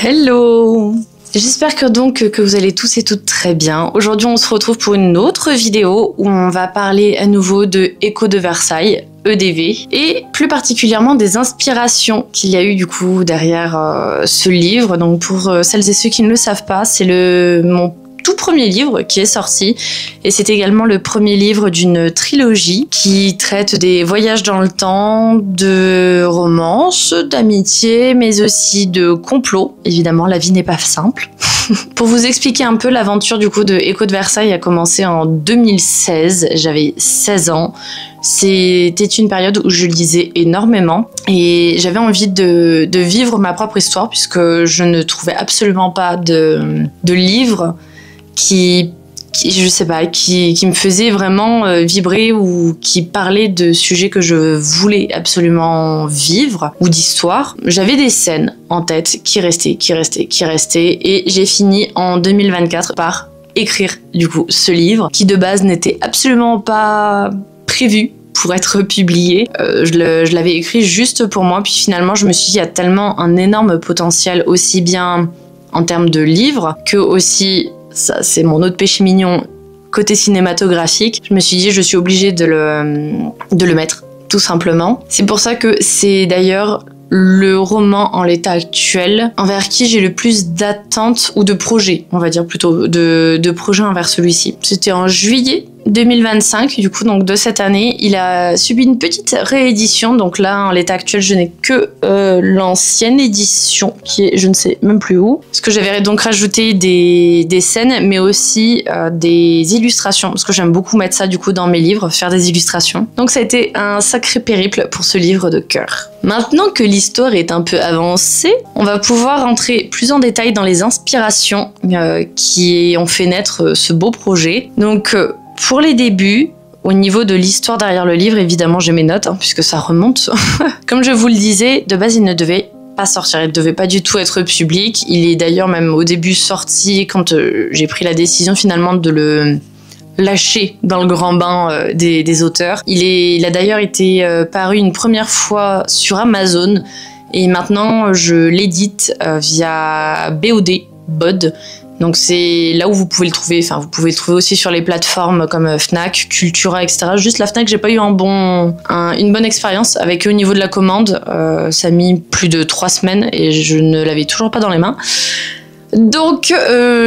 Hello! J'espère que vous allez tous et toutes très bien. Aujourd'hui, on se retrouve pour une autre vidéo où on va parler à nouveau de Écho de Versailles, EDV, et plus particulièrement des inspirations qu'il y a eu du coup derrière ce livre. Donc pour celles et ceux qui ne le savent pas, c'est mon tout premier livre qui est sorti et c'est également le premier livre d'une trilogie qui traite des voyages dans le temps, de romance, d'amitié, mais aussi de complot. Évidemment, la vie n'est pas simple. Pour vous expliquer un peu, l'aventure du coup de Écho de Versailles a commencé en 2016, j'avais 16 ans. C'était une période où je lisais énormément et j'avais envie de vivre ma propre histoire puisque je ne trouvais absolument pas de livre qui me faisait vraiment vibrer ou qui parlait de sujets que je voulais absolument vivre ou d'histoires. J'avais des scènes en tête qui restaient et j'ai fini en 2024 par écrire du coup ce livre qui de base n'était absolument pas prévu pour être publié. Je l'avais écrit juste pour moi, puis finalement je me suis dit il y a tellement un énorme potentiel aussi bien en termes de livres que aussi, ça c'est mon autre péché mignon, côté cinématographique, je me suis dit je suis obligée de le mettre, tout simplement. C'est pour ça que c'est d'ailleurs le roman en l'état actuel envers qui j'ai le plus d'attentes ou de projets, on va dire plutôt, de projets envers celui-ci. C'était en juillet 2025, du coup, donc de cette année. Il a subi une petite réédition, donc là, en l'état actuel, je n'ai que l'ancienne édition, qui est je ne sais même plus où. Parce que j'avais donc rajouté des scènes, mais aussi des illustrations, parce que j'aime beaucoup mettre ça, du coup, dans mes livres, faire des illustrations. Donc ça a été un sacré périple pour ce livre de cœur. Maintenant que l'histoire est un peu avancée, on va pouvoir entrer plus en détail dans les inspirations qui ont fait naître ce beau projet. Donc, pour les débuts, au niveau de l'histoire derrière le livre, évidemment j'ai mes notes, puisque ça remonte. Comme je vous le disais, de base il ne devait pas sortir, il ne devait pas du tout être public. Il est d'ailleurs même au début sorti quand j'ai pris la décision finalement de le lâcher dans le grand bain des auteurs. Il a d'ailleurs été paru une première fois sur Amazon et maintenant je l'édite via BOD. Donc c'est là où vous pouvez le trouver, enfin vous pouvez le trouver aussi sur les plateformes comme Fnac, Cultura, etc. Juste la Fnac, j'ai pas eu une bonne expérience avec eux au niveau de la commande. Ça a mis plus de 3 semaines et je ne l'avais toujours pas dans les mains. Donc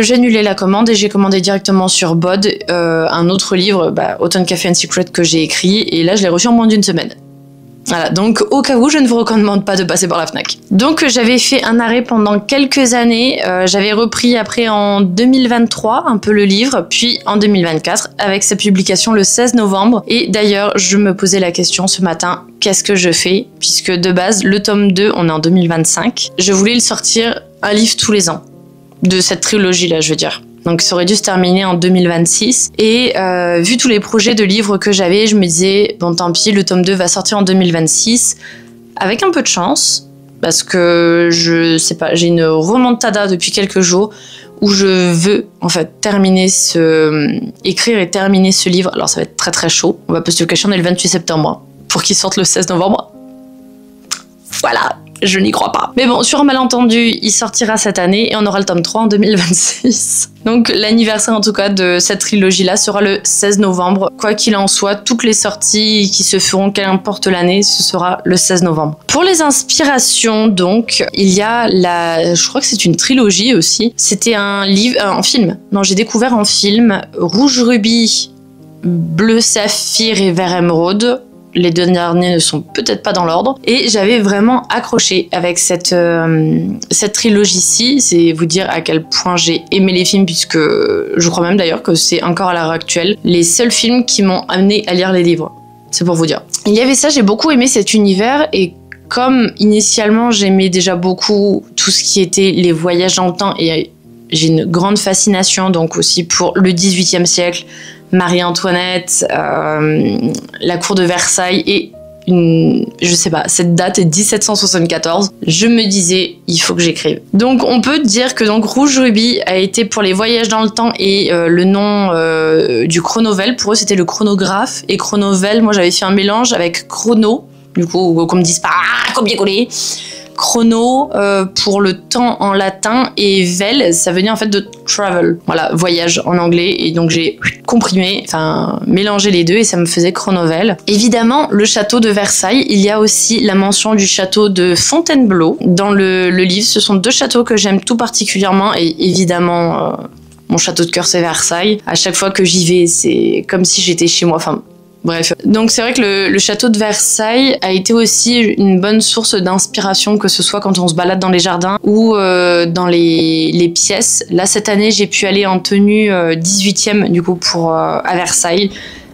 j'ai annulé la commande et j'ai commandé directement sur BOD un autre livre, Autumn Café and Secret, que j'ai écrit et là je l'ai reçu en moins d'une semaine. Voilà, donc au cas où, je ne vous recommande pas de passer par la Fnac. Donc j'avais fait un arrêt pendant quelques années, j'avais repris après en 2023 un peu le livre, puis en 2024 avec sa publication le 16 novembre. Et d'ailleurs, je me posais la question ce matin, qu'est-ce que je fais? Puisque de base, le tome 2, on est en 2025, je voulais le sortir un livre tous les ans, de cette trilogie-là, je veux dire. Donc ça aurait dû se terminer en 2026 et vu tous les projets de livres que j'avais, je me disais bon tant pis, le tome 2 va sortir en 2026 avec un peu de chance parce que je sais pas, j'ai une remontada depuis quelques jours où je veux en fait écrire et terminer ce livre. Alors ça va être très très chaud, on va pas se le cacher, on est le 28 septembre pour qu'il sorte le 16 novembre. Voilà. Je n'y crois pas. Mais bon, sur un malentendu, il sortira cette année et on aura le tome 3 en 2026. Donc l'anniversaire en tout cas de cette trilogie-là sera le 16 novembre. Quoi qu'il en soit, toutes les sorties qui se feront, qu'importe l'année, ce sera le 16 novembre. Pour les inspirations, donc, il y a je crois que c'est une trilogie aussi. C'était un film. Non, j'ai découvert en film Rouge Rubis, Bleu Saphir et Vert Émeraude. Les deux derniers ne sont peut-être pas dans l'ordre. Et j'avais vraiment accroché avec cette trilogie-ci. C'est vous dire à quel point j'ai aimé les films, puisque je crois même d'ailleurs que c'est encore à l'heure actuelle les seuls films qui m'ont amené à lire les livres. C'est pour vous dire. Il y avait ça, j'ai beaucoup aimé cet univers et comme initialement j'aimais déjà beaucoup tout ce qui était les voyages dans le temps et j'ai une grande fascination donc aussi pour le 18e siècle, Marie-Antoinette, la cour de Versailles et je sais pas, cette date est 1774. Je me disais, il faut que j'écrive. Donc on peut dire que donc Rouge Rubis a été pour les voyages dans le temps et le nom du chronovel. Pour eux c'était le chronographe et chronovel. Moi j'avais fait un mélange avec chrono. Du coup, qu'on me dise pas copier-coller. chrono pour le temps en latin, et vel, ça venait en fait de travel, voilà, voyage en anglais, et donc j'ai comprimé, enfin mélangé les deux, et ça me faisait chronovel. Évidemment, le château de Versailles, il y a aussi la mention du château de Fontainebleau dans le livre. Ce sont deux châteaux que j'aime tout particulièrement, et évidemment mon château de cœur c'est Versailles. À chaque fois que j'y vais, c'est comme si j'étais chez moi, enfin bref. Donc c'est vrai que le château de Versailles a été aussi une bonne source d'inspiration, que ce soit quand on se balade dans les jardins ou dans les pièces. Là cette année j'ai pu aller en tenue 18e du coup à Versailles.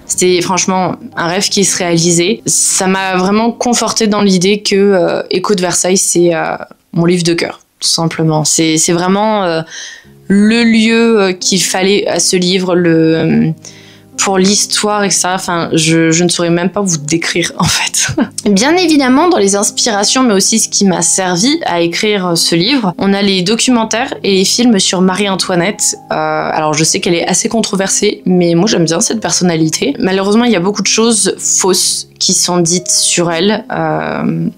C'était franchement un rêve qui se réalisait. Ça m'a vraiment conforté dans l'idée que Écho de Versailles c'est mon livre de cœur, tout simplement. C'est vraiment le lieu qu'il fallait à ce livre, pour l'histoire, etc. Enfin, je ne saurais même pas vous décrire, en fait. Bien évidemment, dans les inspirations, mais aussi ce qui m'a servi à écrire ce livre, on a les documentaires et les films sur Marie-Antoinette. Alors, je sais qu'elle est assez controversée, mais moi, j'aime bien cette personnalité. Malheureusement, il y a beaucoup de choses fausses qui sont dites sur elle.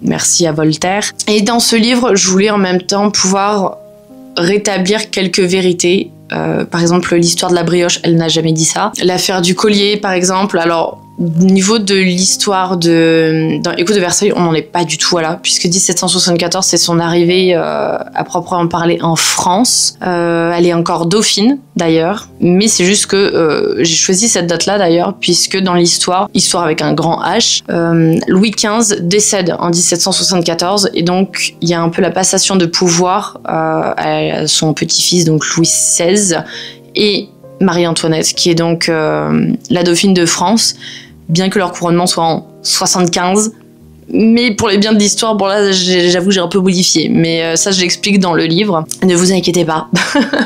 Merci à Voltaire. Et dans ce livre, je voulais en même temps pouvoir rétablir quelques vérités. Par exemple, l'histoire de la brioche, elle n'a jamais dit ça. L'affaire du collier, par exemple. Alors, au niveau de l'histoire dans Écho de Versailles, on n'en est pas du tout là, puisque 1774, c'est son arrivée à proprement parler en France. Elle est encore dauphine, d'ailleurs. Mais c'est juste que j'ai choisi cette date-là, d'ailleurs, puisque dans l'histoire, histoire avec un grand H, Louis XV décède en 1774, et donc il y a un peu la passation de pouvoir à son petit-fils, donc Louis XVI, et Marie-Antoinette, qui est donc la dauphine de France, bien que leur couronnement soit en 75. Mais pour les biens de l'histoire, bon là, j'avoue, j'ai un peu modifié. Mais ça, je l'explique dans le livre. Ne vous inquiétez pas.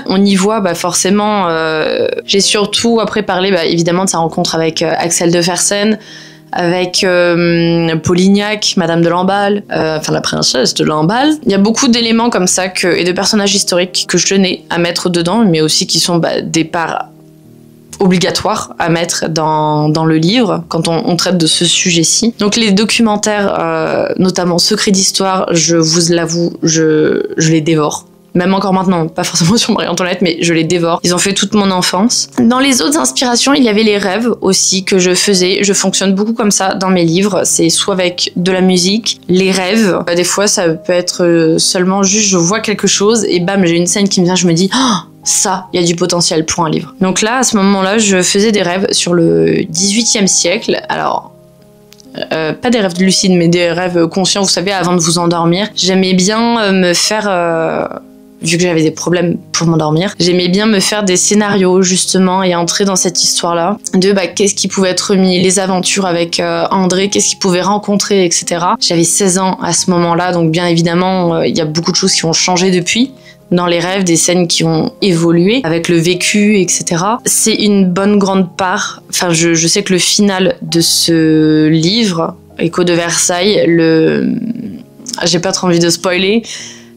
On y voit, forcément, j'ai surtout après parlé, évidemment, de sa rencontre avec Axel de Fersen, avec Polignac, Madame de Lamballe, enfin la princesse de Lamballe. Il y a beaucoup d'éléments comme ça et de personnages historiques que je tenais à mettre dedans, mais aussi qui sont des parts obligatoires à mettre dans le livre quand on traite de ce sujet-ci. Donc les documentaires, notamment Secrets d'Histoire, je vous l'avoue, je les dévore. Même encore maintenant, pas forcément sur Marie-Antoinette, mais je les dévore. Ils ont fait toute mon enfance. Dans les autres inspirations, il y avait les rêves aussi que je faisais. Je fonctionne beaucoup comme ça dans mes livres. C'est soit avec de la musique, les rêves. Des fois, ça peut être seulement juste, je vois quelque chose et bam, j'ai une scène qui me vient, je me dis oh, ça, il y a du potentiel pour un livre. Donc là, à ce moment-là, je faisais des rêves sur le 18e siècle. Alors, pas des rêves lucides, mais des rêves conscients, vous savez, avant de vous endormir. J'aimais bien me faire... vu que j'avais des problèmes pour m'endormir, j'aimais bien me faire des scénarios justement et entrer dans cette histoire-là de qu'est-ce qui pouvait être mis, les aventures avec André, qu'est-ce qu'il pouvait rencontrer, etc. J'avais 16 ans à ce moment-là, donc bien évidemment, il y a beaucoup de choses qui ont changé depuis. Dans les rêves, des scènes qui ont évolué avec le vécu, etc. C'est une bonne grande part. Enfin, je sais que le final de ce livre, Écho de Versailles, j'ai pas trop envie de spoiler,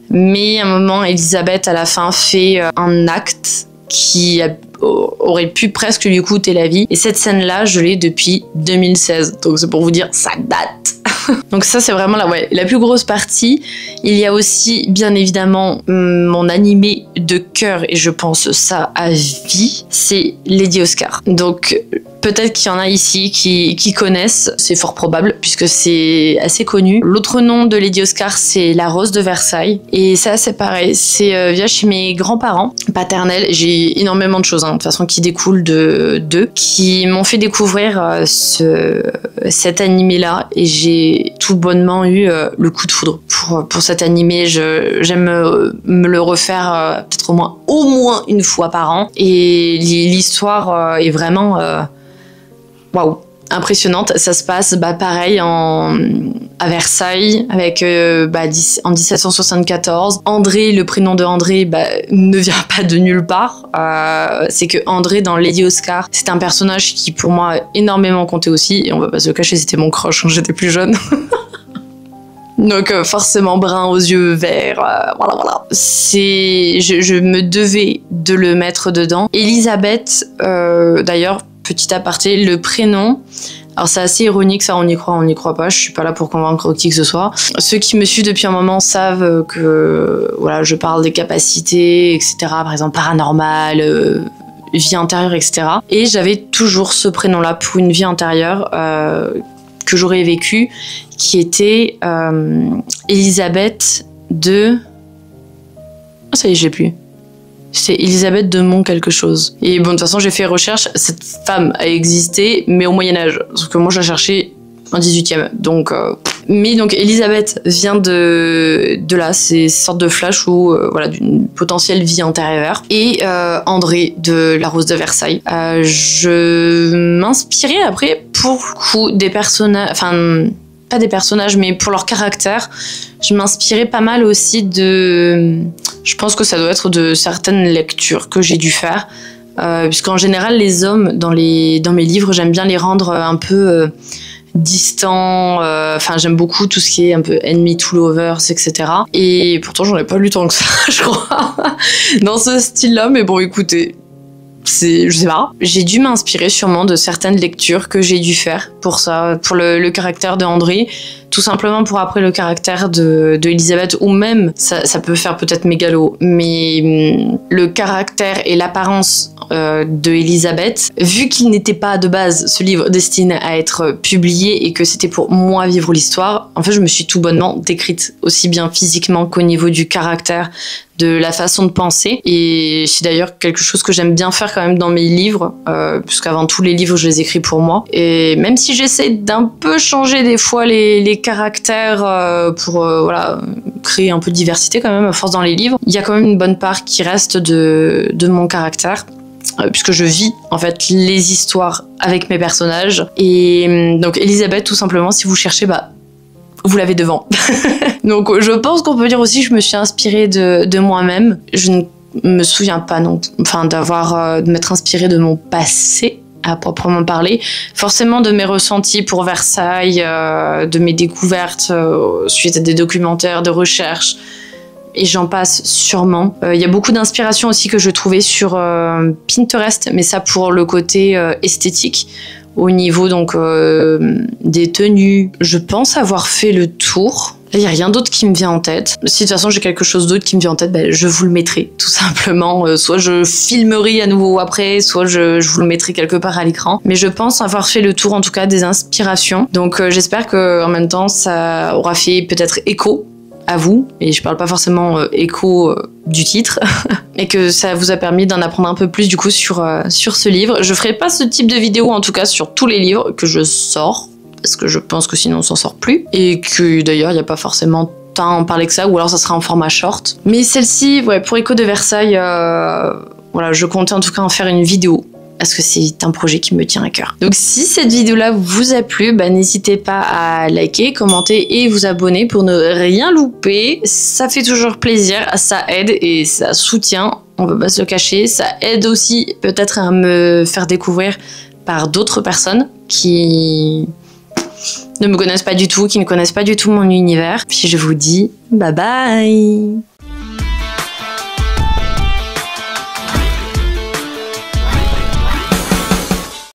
mais à un moment, Elisabeth, à la fin, fait un acte qui aurait pu presque lui coûter la vie. Et cette scène-là, je l'ai depuis 2016. Donc c'est pour vous dire, ça date. Donc ça, c'est vraiment la plus grosse partie. Il y a aussi, bien évidemment, mon animé de cœur, et je pense ça à vie, c'est Lady Oscar. Donc peut-être qu'il y en a ici qui connaissent, c'est fort probable, puisque c'est assez connu. L'autre nom de Lady Oscar, c'est La Rose de Versailles. Et ça, c'est pareil, c'est via chez mes grands-parents paternels. J'ai énormément de choses, de toute façon, qui découlent d'eux, qui m'ont fait découvrir cet animé-là, et j'ai tout bonnement eu le coup de foudre pour cet animé. J'aime me le refaire peut-être au moins une fois par an, et l'histoire est vraiment waouh, impressionnante. Ça se passe pareil à Versailles avec en 1774. André, le prénom de André ne vient pas de nulle part. C'est que André dans Lady Oscar, c'est un personnage qui pour moi a énormément compté aussi, et on va pas se le cacher, c'était mon crush quand j'étais plus jeune. Donc forcément brun aux yeux verts, voilà. Je me devais de le mettre dedans. Elisabeth, d'ailleurs, petit aparté, le prénom Alors c'est assez ironique, ça, on y croit pas, je suis pas là pour convaincre qui que ce soit. Ceux qui me suivent depuis un moment savent que voilà, je parle des capacités, etc. Par exemple paranormal, vie intérieure, etc. Et j'avais toujours ce prénom-là pour une vie intérieure que j'aurais vécue, qui était Elisabeth de... Ah, ça y est, j'ai plus. C'est Elisabeth de Mont quelque chose. Et bon, de toute façon, j'ai fait recherche. Cette femme a existé, mais au Moyen-Âge. Sauf que moi, je la cherchais en 18e. Donc, mais donc, Elisabeth vient de là. C'est une sorte de flash où, voilà, d'une potentielle vie antérieure. Et André de La Rose de Versailles. Je m'inspirais après, pour le coup, des personnages. Enfin, pas des personnages, mais pour leur caractère. Je m'inspirais pas mal aussi de... Je pense que ça doit être de certaines lectures que j'ai dû faire. Puisqu'en général, les hommes, dans mes livres, j'aime bien les rendre un peu distants. Enfin, j'aime beaucoup tout ce qui est un peu enemy to lovers, etc. Et pourtant, j'en ai pas lu tant que ça, je crois, dans ce style-là. Mais bon, écoutez... je sais pas. J'ai dû m'inspirer sûrement de certaines lectures que j'ai dû faire pour ça, pour le caractère de André, tout simplement pour après le caractère de Elisabeth, ou même, ça peut faire peut-être mégalo, mais le caractère et l'apparence de Elisabeth, vu qu'il n'était pas de base ce livre destiné à être publié et que c'était pour moi vivre l'histoire, en fait je me suis tout bonnement décrite, aussi bien physiquement qu'au niveau du caractère, de la façon de penser. Et c'est d'ailleurs quelque chose que j'aime bien faire quand même dans mes livres, puisqu'avant tout les livres je les écris pour moi. Et même si j'essaie d'un peu changer des fois les caractères pour voilà, créer un peu de diversité quand même à force dans les livres, il y a quand même une bonne part qui reste de mon caractère. Puisque je vis en fait les histoires avec mes personnages. Et donc Elisabeth, tout simplement, si vous cherchez, bah vous l'avez devant. Donc je pense qu'on peut dire aussi que je me suis inspirée de moi-même. Je ne me souviens pas de m'être inspirée de mon passé à proprement parler, forcément de mes ressentis pour Versailles, de mes découvertes suite à des documentaires, de recherches, et j'en passe sûrement. Il y a beaucoup d'inspiration aussi que je trouvais sur Pinterest, mais ça pour le côté esthétique, au niveau donc des tenues. Je pense avoir fait le tour. Là, il n'y a rien d'autre qui me vient en tête. Si de toute façon j'ai quelque chose d'autre qui me vient en tête, ben, je vous le mettrai tout simplement. Soit je filmerai à nouveau après, soit je vous le mettrai quelque part à l'écran. Mais je pense avoir fait le tour en tout cas des inspirations. Donc j'espère qu'en même temps ça aura fait peut-être écho à vous, et je parle pas forcément écho du titre, et que ça vous a permis d'en apprendre un peu plus du coup sur ce livre. Je ferai pas ce type de vidéo en tout cas sur tous les livres que je sors, parce que je pense que sinon on s'en sort plus, et que d'ailleurs il n'y a pas forcément tant à en parler que ça, ou alors ça sera en format short. Mais celle-ci, ouais, pour Écho de Versailles, voilà, je comptais en tout cas en faire une vidéo, parce que c'est un projet qui me tient à cœur. Donc si cette vidéo-là vous a plu, bah, n'hésitez pas à liker, commenter et vous abonner pour ne rien louper. Ça fait toujours plaisir, ça aide et ça soutient, on va pas se le cacher. Ça aide aussi peut-être à me faire découvrir par d'autres personnes qui ne me connaissent pas du tout, qui ne connaissent pas du tout mon univers. Puis je vous dis bye bye.